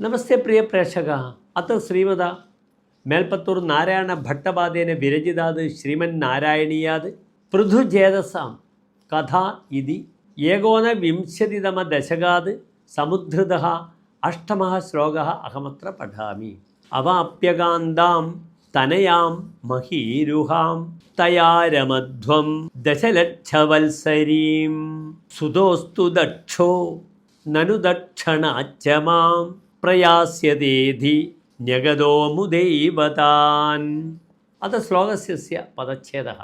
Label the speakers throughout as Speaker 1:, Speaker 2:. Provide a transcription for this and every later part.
Speaker 1: നമസ്തേ പ്രിയ പ്രേക്ഷക. അത്ത് ശ്രീമത മേൽപ്പത്തൂർ നാരായണ ഭട്ടപാദേന വിരചിതാത് ശ്രീമൻ നാരായണീയാത് പൃഥുചേതസാം കഥാ ഇതി ഏകോനവിംശതിതമ ദശകാത് സമുദ്ധൃതഃ അഷ്ടമഃ ശ്ലോകഃ അഹമത്ര പഠാമി. അവാപ്യകാന്താം തനയാം മഹീരുഹാം തയാരമധ്വം ദശലക്ഷവത്സരീം സുതോസ്തു ദക്ഷോ നനു ദക്ഷണാച്ച മാം പ്രയാസ്യതേധി ന്യഗതോ മുദൈവതാൻ. അത് ശ്ലോകസ്യ പദച്ഛേദഃ.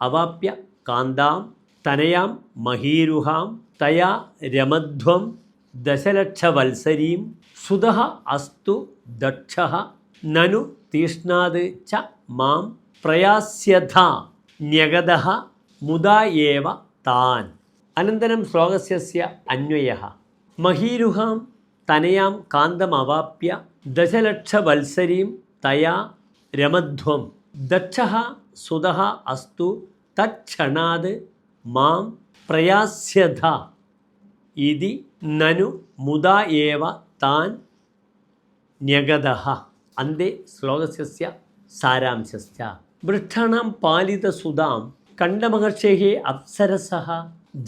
Speaker 1: അവാപ്യ കാന്താം തനയാം മഹീരുഹാം തയാ രമധ്വം ദശലക്ഷവത്സരീം സുതഃ അസ്തു ദക്ഷഃ നനു തീഷ്ണാത് ച മാം പ്രയാസ്യഥ ന്യഗതഃ മുദാ ഏവ താൻ. അനന്തരം ശ്ലോകസ്യ അന്വയഃ. മഹീരുഹാം തനയാം കാന്തമവാപ്യ ദശലക്ഷവത്സരീം തയാ രമധ്വം ദക്ഷഃ സുതഃ അസ്തു തത്ക്ഷണാത് മാം പ്രയാസ്യഥ ഇതി നനു മുദാ ഏവ താൻ ന്യഗതഃ. അന്തേ ശ്ലോകസ്യ സാരാംശശ്ച. വൃക്ഷാണാം പാലിതസുതാം കണ്ഡമഹർഷേः അപ്സരസഃ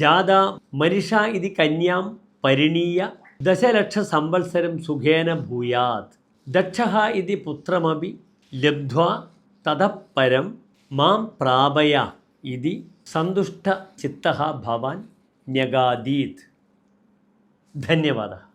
Speaker 1: ജാതാ മരിഷാ ഇതി കന്യാം പരിണീയ ദശലക്ഷസംവത്സരം സുഖേന ഭൂയാത്. ദക്ഷഃ ഇതി പുത്രമപി ലബ്ധ്വാ തതഃ പരം മാം പ്രാപയ ഇതി സന്തുഷ്ടചിത്തഃ ഭവാൻ ന്യഗാദീത്. ധന്യവാദः.